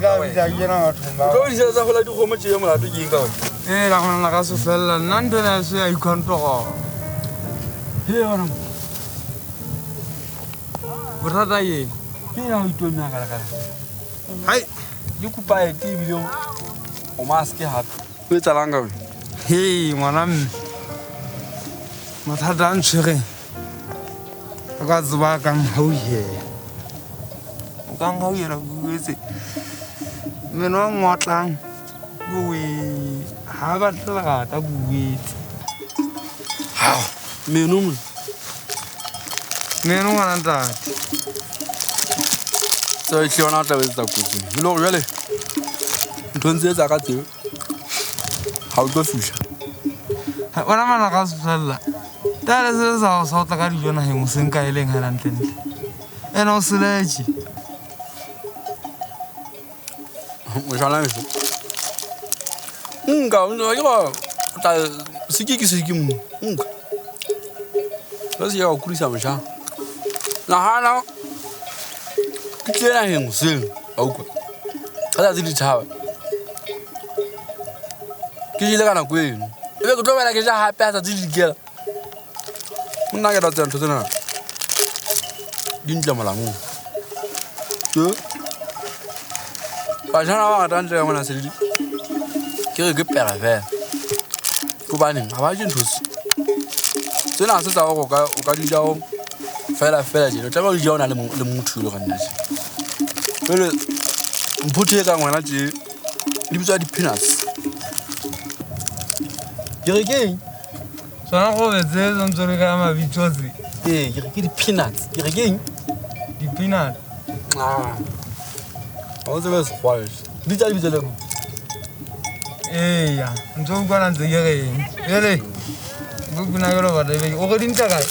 Tla kena thumba. Go di sa go la di go mo tšee molato ke eng ka wena La gona ga se fella nna ntena se ya ikontogo. he wena Bothata ye. ke ya o itonya ka la Hai, di kupa e tv le o maske hape o etsalang ka wena hey ngwana mme. Mathata a ntshwere. O ka tseba kang hauye. O kang hauye ra buetse. Meno wa ngotlang. Buwe ha ba tla ta buetse. ha meno mo Meno ngwana ntate. so e tshwana tla betsa kutsi lo go jale ntontse tsa ka tse ha o tlo fihla Ona mana ga se fella. Tala se sa tla ka dijo na he mo seng ka eleng ha lantle. Ena o seleji. o jala me nka o no yo ta sikiki mo nka ba se ya o kurisa mo sha na hana ke tsena he mo seng au kwa ga tsa di tshaba ke ile kana kweno ebe go tlo bela ke ja hape a tsa di dikela nna ke ratsa ntho tsena dintla molango ke ba jana ba ngata ntle ka mona se di ke re ke pera fela go bane ga ba dintho tsena se tsa go ka di jago fela jeno tla ba di jaona le motho le ganna se pele mphuthe ka ngwana tse di bitswa di peanuts ke re ke Sona go betse ntse re ka mabitsozi. ke re ke di peanuts ke re ke Di peanut. o se bes khwai di tsa di bitswa le Ya, ntse o bana ntse ke reng. Ele. Bukuna yo ba de o go dinta kae?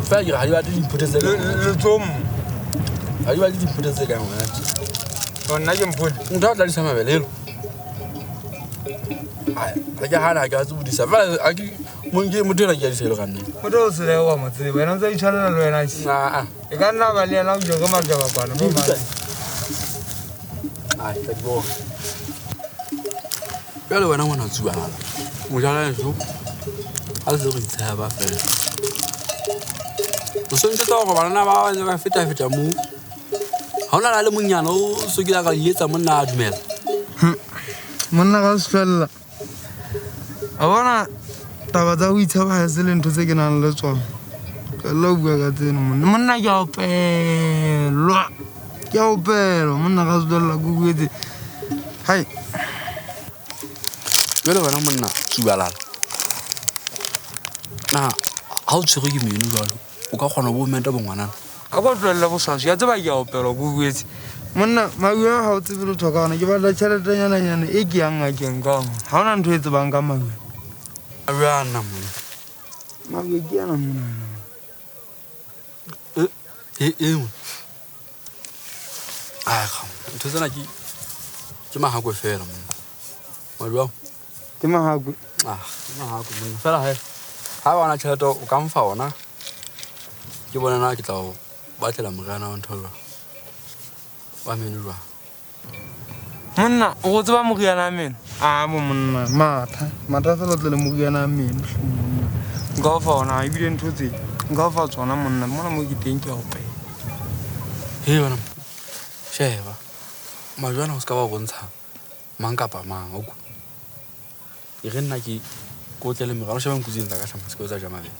fa ke ga di ba di phutetse Le tsom. ga di ba di phutetse ka ngwana Ona ke mpodi. ntho tla di sa mabelelo ai ga hana ga tsu budisa fa a ke mo nge mo dira ke di selo ganne Mo do se le wa mo tse ba ntse itshwana le wena shi. E ka nna ba le na o joga ma jaba kwana mo ma. ai ka di bo ya le wena ngwana tsuba mo jala eso a se re tsaba fela o sentse tsa go bana ba ba feta mo ha ona le monyana o so ke la ka yetsa monna a dumela Monna ga se fella. A bona taba tsa o itshaba se le ntho tse ke nang le tsona. Ka lo bua ka tseno monna ke a opelwa. Ke a opelwa monna ga se fella go buetse. Hai. le wena monna tsubalala na ha o tshwere ke meno jalo o ka kgona bo menta bo ngwana A go tlolla bo sa ya tseba ke a opelwa go buetse. Monna maua ha o tsebe le thokana ke batla tšhelete nyana e ke yang a keng ka ha ona ntho e tsebang ka maua. a bana mo Maua ke yana monna. mo ai kham ntho tsena ke mahako fela monna wa bua Ke mahakwe. mahako monna fela ha ba na tšhelete o ka mfa ona ke bona na ke tla o batlela mogana wa ntho wa meno jwa Monna o tseba moriana a meno a mo monna matha fela tle le moriana a meno nka o fa ona e bile ntho tse nka o fa tsona monna mona mo ke teng ke a opela. he bana sheba majwana o ska ba bontsha mang kapa mang o e re nna ke go tle le megano sheba nkutseng tsa ka tlhama se go tsa jama le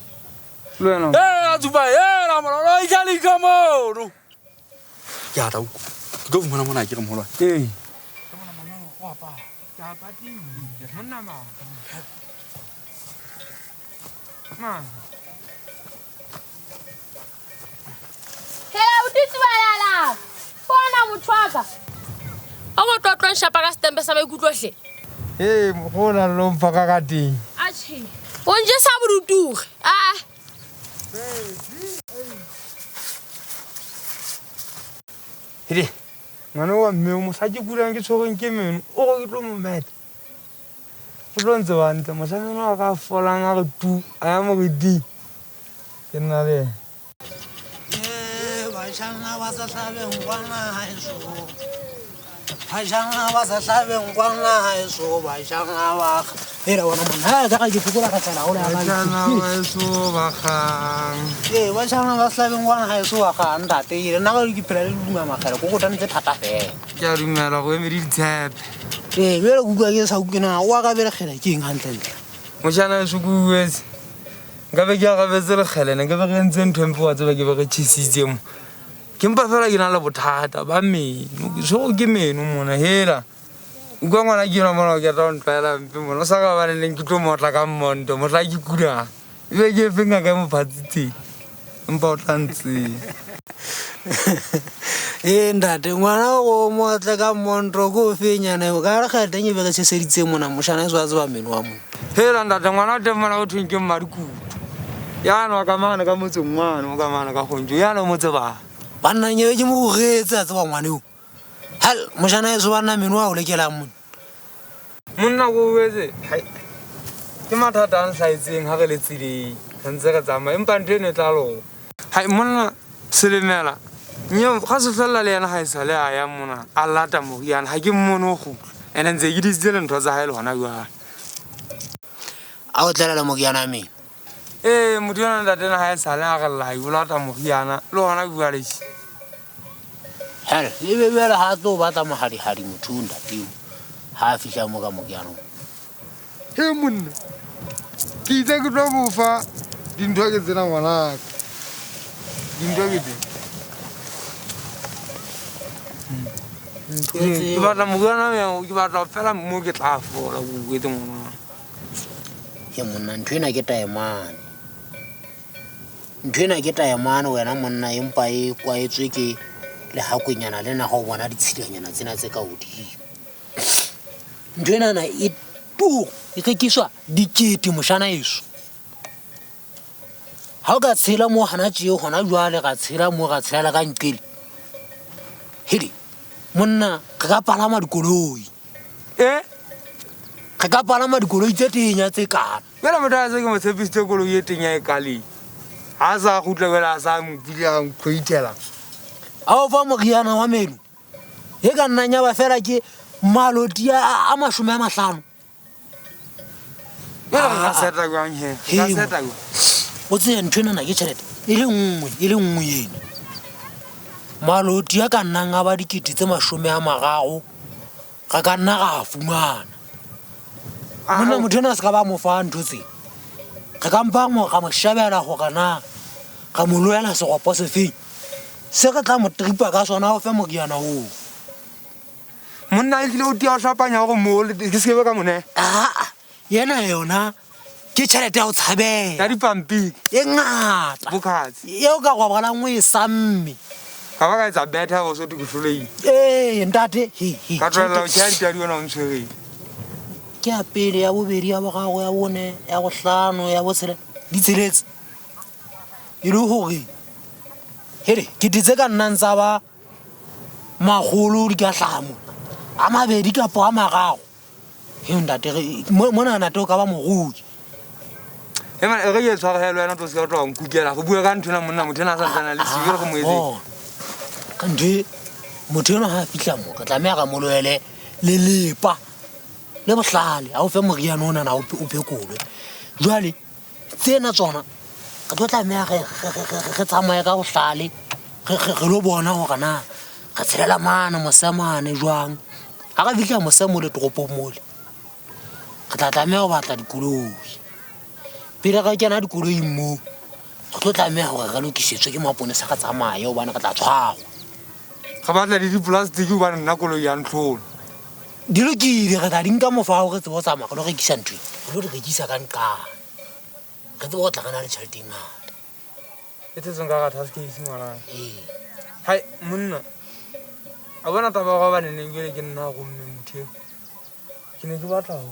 Le wena a tsuba la mona no ikali ka mo ke ata ke go mona mona ke re moholwa ke mona manyano o apa ke a pati monna ma Hey, utitsi balala. Bona motwaka. O go tlotlo nshapa ka stempe sa maikutlo hle. go na lo mfa ka ka teng. Achi. O nje sa borutuge. Hidi ngwana wa mme o mosadi kulang ke tshogeng ke meno o go ke tlo mo meta o tlo ntse wa ntse mosameno a ka folang a re tu a ya mo re di ke nna le Bashanga was a Slaven one eye so. Bashanga was a Slaven one eye so. Bashanga was. Here, one of my head, I give people a catalogue. Eh, Bashanga was Slaven one eye so. I can't that day. Now you play Mamma, go down the Tata. Yarimela go me tap Eh, we're going to go now. What I will king hunting. Moshana sukuwes ngabe ke ga betsele kgelene ke be rentse nthempo wa tseba ke be re chisitsemo ke mpa fela ke na le bothata ba meno so ke meno mona hela uka ngwana ke na mona ke don't fela mpe mona sa ga ba le ke tlo motla ka mmonto motla ke kuda be ke fenga ka mo phatsitse mpa o tlantse Eh, ndate ngwana go motla ka mmonto go fenyana o ka re ga teng e be se seditse mona moshana e tswa meno wa mona hela ndate ngwana te mona o thweng ke mmadiku yana ka mana ka motseng ngwana ka mana ka gonjo yana mo tseba banna nye ke mo getsa tsa ngwaneo hal moshana e tswa na meno wa o lekela mona monna go wetse hai ke mathata a nhlaitseng ha re le tsile ntse re tsama empa ntene tlalo hai monna selemela nyo ga se fela le yana ha isa le a ya mona a lata mo yana ha ke mmono go ene ntse ke ditsele ntho tsa haele hona jwa a o tlela mo yana me motho yona ntate na ha isa le a ga la yo lata mo yana le hona jwa le hal e be bela ha tlo batla mohadi mothunda tio ha fihla mo ka mo yana he monna ke itse ke tlo bofa dintho ke tsena ngwana dintho ke tse ke batla mo yana me ke batla fela mo ke tla fola go etse ngwana ye monna ntwena ke taemane wena monna empa e kwaetswe ke le hakwenyana le na go bona ditshilanyana tsena tse ka godimo ntwena na e tu e rekiswa dikete moshana eso ha o ka tshela mo hana tšeo gona jwale ga tshela ka nkele hedi monna ka ka palama dikoloi ka ka palama dikoloi tse tenya tse kana bela motho a se ke mo tshepisitse koloi e teng ya e kale ha sa gutla bela a sa mpila khoitela a o fa moriana wa meno e ka nna nya ba fela ke maloti a 50 bela ga seta gwang he ga seta go o tse ntwena na ke tšhelete e le nngwe yena maloti a ka nnang a ba dikete tse 30 ga ka nna ga fumana monna motho ena se ka ba mo fa ntho tse ga ka mpa mo ga mo shabela go kana ga mo loela segopo se feng se ka tla mo tripa ka sona o fe moriana o monna e tlile o tia o hlapanya go mo ke se be ka mone yena yona ke tšhelete ya go tshabela ya dipampi e ngata bokhatsi eo ka go bona ngwe e samme ka ba ka etsa betha go so di go hlolei ntate ka tloela o tšea dipiadi yona o ntshwereng ke ya pele ya bobedi ya bogago ya bone ya bohlano ya botshelela di tsheletse e le gore hele ke ditse ka nnang tsa ba magolo di ka hlamo a mabedi kapo a magago ntate mona ntate o ka ba mogodi ema re ye tshwarelo yana to se ka tloa nkukela go bua ka nthona monna motho ena a santsana le sibere go mo etseng ka ntho motho ena ga a fitlha mo ka tlamea ka moloele le lepa le bohlale a o fe moriana o nana o phekolwe jwale tsena tsona ka tlo tlamea ge tsamaye ka bohlale ge lo bona gore na ga tshelela mana mosamane jwang ga ka fitlha mosamo le toropong mole ga tla tlamea go batla dikoloi pele ga kena dikoloi mo go tlo tlamea gore ga lokisetswe ke maponesa ga tsamaye o bana ga tla tshwagwa ga batla le dipolastiki o bane nna koloi ya ntlhola di lokile re tla di nka mofao ge tsebo o tsamaya go lo rekisa ntho go lo di rekisa ka nkana ge tsebo go tla gana le tšhelete ngata e tsetsong ka ga taskase ngwana hai monna a bona taba go baneneng jele ke nna gomme motheo ke ne ke batla go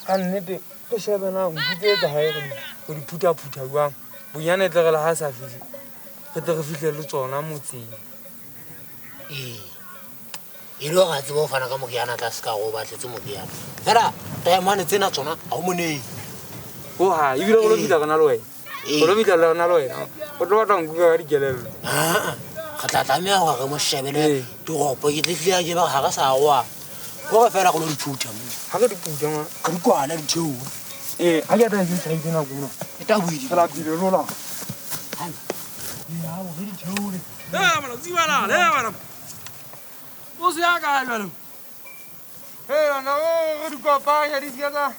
ka nnete ke shebena nkitse etsa gae go di phutha jwang bonyane tle ge le ga sa fitlhe ge tle re fitlhe le tsona motseng e lo ga tsebo o fana ka moriana tla se ka go batletse moriana fela taemane tsena tsona ga o moneng o ha ebile go lo fitlha gona le wena go lo fitlha le gona le wena o tlo batla nkuka ka dikelello ga tla tlamea gore re mo shebele toropo ke tlile ke ba ga ka sa goa go fela go lo diphuta mo ga ke diputa ma ka di kwana ditheo ga ke ata se tsaitse nako ena e ta buidi fela pile rola ya go di theo le bana tsibana le bana o se ya ka jalo ana o re kopanya di tsa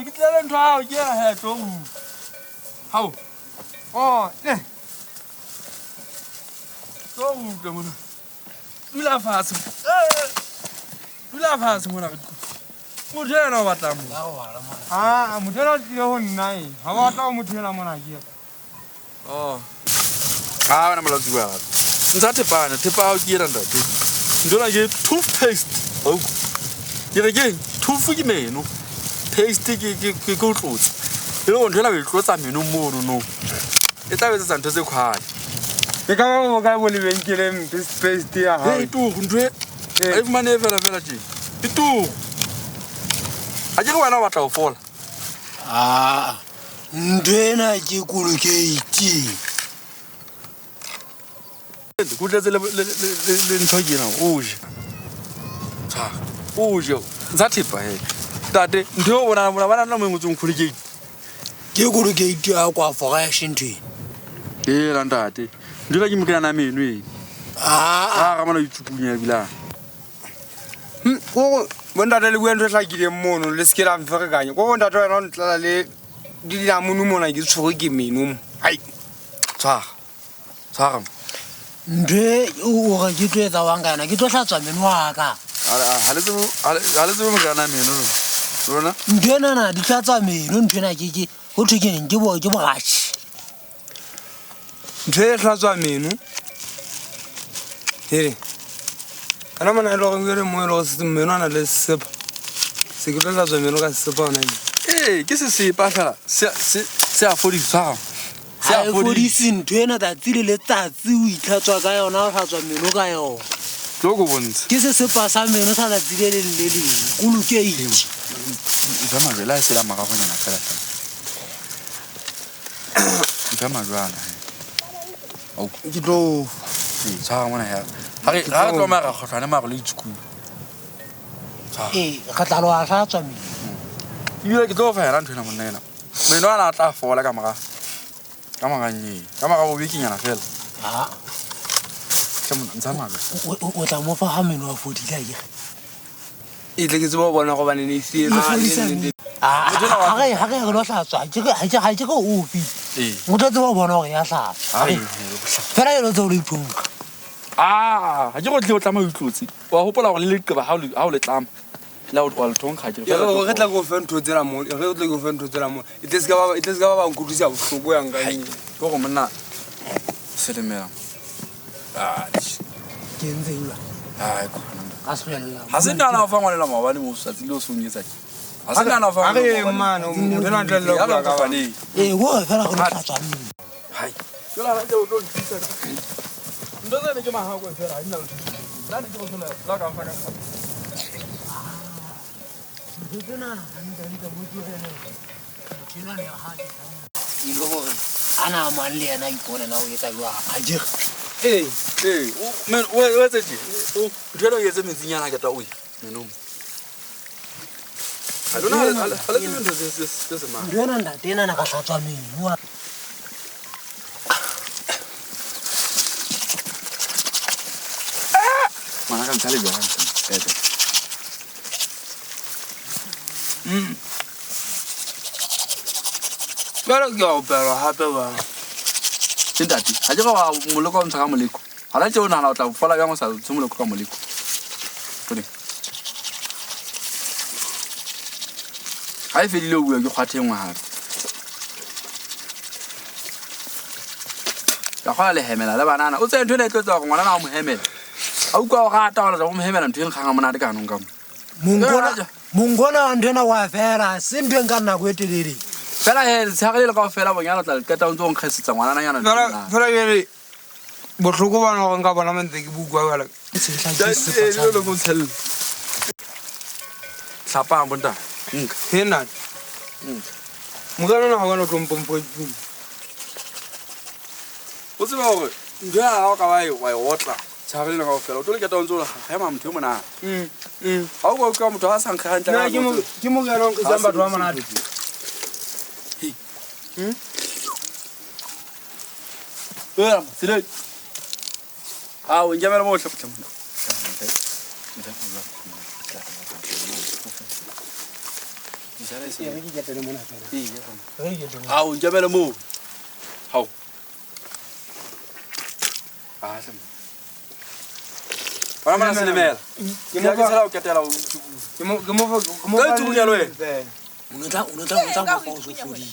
ke tlele ntho hao ke ya heto hao so utlwe mona dula fatshe mona motho ena o batlang mo motho ena o tlile go nna ga ba batla go motho ela mona ke bana molaotsi ba gape ntsha thepa ao ke era ntate ntona ke toothpaste ke re ke thufu ke meno paste ke o tlotse e le go ntho ena o e tlotsa meno mono no e tla betsetsa ntho tse kgwale ke ka ba mo ka bo lebenkeleng paste ya gae tugu ntho e a e fumane e fela teng ke tugu ga ke re wena o batla go fola ntho ena ke kolokeiti ko tletse le ntho ke ena o je ntsha thepa he tate ntho e o bona bana nna mo ngotsong kolokeiti ke kolokeiti a kwa fogashe ntho ela ntate ntho ela ke mokena meno ene ga mana o itsupunya ebilana bontate le bua ntho e tlhakileng mono le seke la mferekanya ko bontate wena o ntlela le dilamone mona ke tshogo ke meno mo hai tshwaga ntho ore ke tlo etsa wang ka yana ke tlo hlatswa meno wa ka ga le tsebe mokena meno rona ntho enana di hlatswa meno ntho ena go thwe ke neng ke bogatšhi ntho e hlatswa meno ana mona e lego ere mo e lego meno a na le sesepa se ke tlo hlatswa meno ka sesepa ona ke sesepa fela se a fodisa ga e fodise ntho ena tsatsi le letsatsi o itlhatswa ka yona o hlatswa meno ka yona tlo ko bontshe ke sesepa sa meno sa tsatsi le leng le leng kolokeiti nka majwela a sela magagonyana fela nka majwala ke tlo tshwaga mona ya ga re tlo maga kgotlhwane mago le itsukuwa ga tlalo a hlatswa meno ebile ke tlo go fela ntho ena monna ena meno ana a tla fola ka maganyeng ka maga bobekenyana fela ntsha maga o tla mo fa ga meno a fodile a kere e tle ke tseba go bona go banene ga re lo hlatswa ga ke go ofi o tla tseba go bona gore ya hlatswa fela elo tse o le iphonka ga ke go tle o tlama o itlotse wa gopola gore le leqeba ga o le tlama la o letong ga re tla go fe ntho tsela mo re tle go fe ntho tsela mo e tle se ka ba bang khutlisa bohloko yang ka eng ke go monna selemela ke ntse ila ga se nana o fa ngwanela maobane mo satsing le o sonyetsa ga se nana o fa mano motho ena ntle le go ka bana go fela go hlatswa meno ntho tsene ke magako fela di na le nna di ke go sola la ka fa ka ile gore a na mang le ena iponela o etsa jwang ga jege o etse je ntho ena o etse metsinyana ke ta oe menong ntho ena ntate enana ka hlatswa meno ngwana ka ntsha le jwang jalo ke a opelwa gape bana ke ntate ga ke ga moleko o ntsha ka moleko ga la tse o nagana o tla fola bjang o sa tse moleko ka moleko one ga e fedile o bua ke kgwathe ngwe gape ka kgwa lehemela le banana o tse ntho ene e tlo tsa gore ngwanana ga mo hemela a ukwa go gata gola tsa go mo hemela ntho e nkgang ga monate ka anong ka mo monkona wa ntho ena wa fela se ntho eng ka nako e teleleng fela he tshagele le kao fela bonyana o tla leketa o ntse o nkgesetsa ngwanananyana fela bjale botlhoko bana gore nka bona mente ke bukwa jala tlhapang bonta nka he nna mokanona ga bona tlompompoi o tseba gore ntho ya gago ka wa e otla tšhabelena kao fela o tlo le keta o ntse o ga ema motho yo monana ga o ka motho ga a sankgagantle ke mo yanong ke tsang batho ba monate Sile. O nkemela mo tlhapotla mona. O nkemela mo. Hao. Sema. Para mana silemela. Ke mo ka o ketela o tsuku. Ke mo ka tsuku ya lo e. Unotla mo fa o so fodi.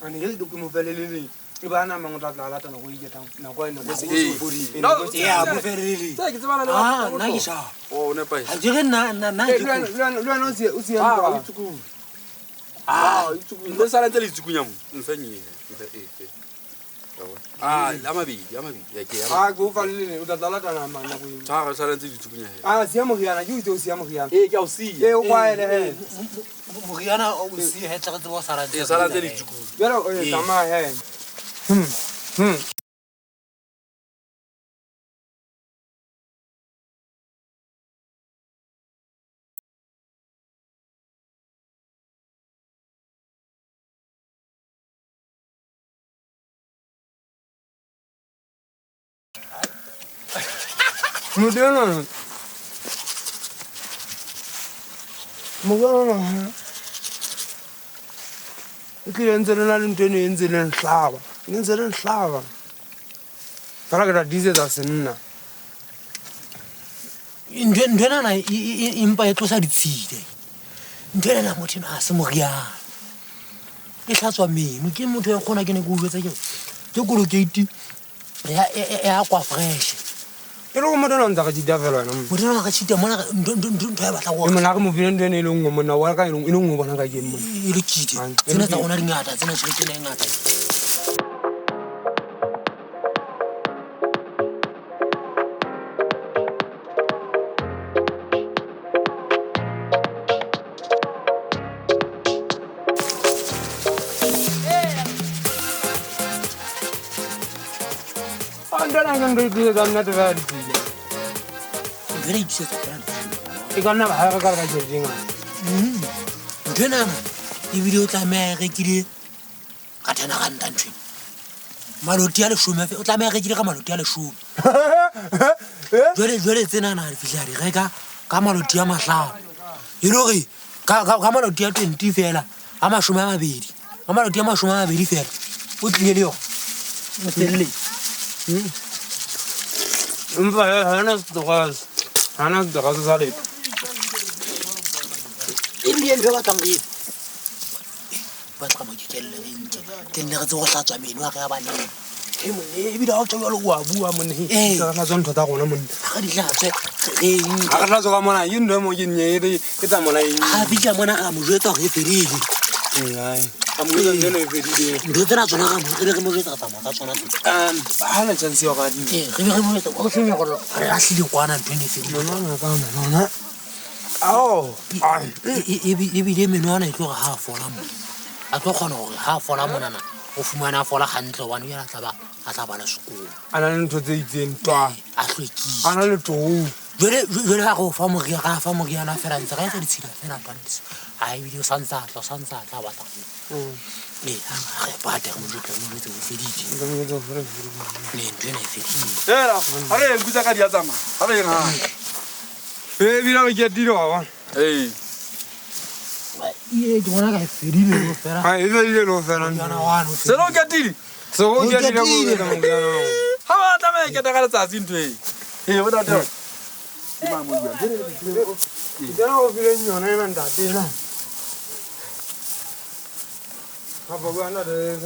Ani ke mo felelele. Iba na mangwe tla lata no go iketa na go ene go se fodi. Ya mo felelele. Ke tsebana le na ke sha. O ne pa. Ha jere na Lwana o se ya tsuku. Tsuku. Ndo sala ntse le tsukunya mo. Mfanyile. La mabidi ya ke ya. Go falelele o tla lata na mana go. Ga sala ntse le tsukunya he. Sia mo riana ke o sia mo riana. Ke a o sia. O kwaele he. Moriana o se he tla go sara ntse. Sala ntse le tsuku. Bela o tama he. Modelo. Ke ntse le na le ntwe ne ntse le nhlaba. Ntse le nhlaba. Para ka dize tsa senna. Ndwena impa e tlosa ditshide. Ndwena motho a se moriana. E hlatswa meno ke motho ya kgona ke ne go jwetsa ke kolokate ya kwa fresh. E re go modelo ntse ga dita fela wena. Modelo ga tshita mona ntho ya batla go. E mona ga mo vile ntwe ne le ngwe mona wa ka e le ngwe bona ka ke mona. E le kite. Tsena tsa gona dingata tsena tshile ke ne ngata. Andana kan do ga na de va di. Very good plan. E ka nna ba ga ka jeringa. Ndwena e video tla me re kile ka tena ga ntantwe. Maloti ya le shome o tla me re kile ka maloti ya le shome. Jwale tsena na re fihla re reka ka maloti ya mahlano. E le gore ka maloti ya 20 fela a mashome a mabedi. Ka maloti ya mashome a mabedi fela. O tlile le yo. O tselle. Umba hana stogas. Hana stogas sa le. Indien ba tang e. Ba tla mo dikelle re ntse. Tenne re tso go hlatswa meno a re ya bana. E mo e bi da o tswa lo wa bua mo ne. Ka na tsona thata gona mo. Ga di hlatswe re ga ka tlatso ka mona yi ndo mo ke nye ke tsa mona yi. Ha bitla mona a mo jwetsa go e ferile. Ai. Amuela neno e ferile. Ndo tsena tsona ga mo re mo jwetsa tsa mona tsona. Ha la chance yo ga di. Re mo jwetsa go senya go re a hlile kwana 20 no ka nona. Ao. Ai. E bi le menwana e tlo ga ha fola mo. A tlo khona gore ha fola mona na o fumana fola gantle wana ya a tla bana sekolo. Ana le ntho tse itseng twa. A hlwekile. Ana le tou. Jwale ga go fa mo ga na fela ntse ga e ditshila fela pantse. Ai video santsa tla batla. Ha re pata mo jwetsa go feditse. Le ntwena e feditse. Era, a re ngutsa ka dia tsama. A re nga. Bila ke dilo wa. Ye ke bona ka e fedile go fela. Ha e le lo fela. Yana wana. Se lo ke tiri. So go ke dilo go mo ga no. Ha ba tla me ke ta ga letsatsi ntwe. Bo da tla. Ima mo bua. Dira o vile nyona e manda tena. Ha ba bua na de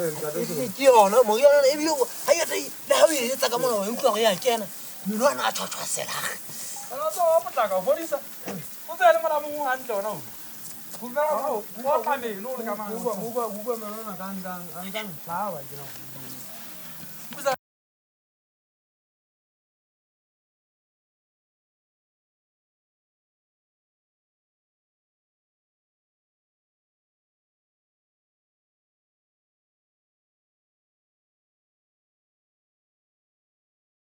ke ona mo yana e bile ha ya dai le ha o e tsa ka mona o utlwa go ya kena. Mino ana a tshwasela. Ana tso o potaka o bodisa. O tsele mara mo hantle ona o. Go vera go tla me no le ka mang. Go mena na kan hlawa ke no.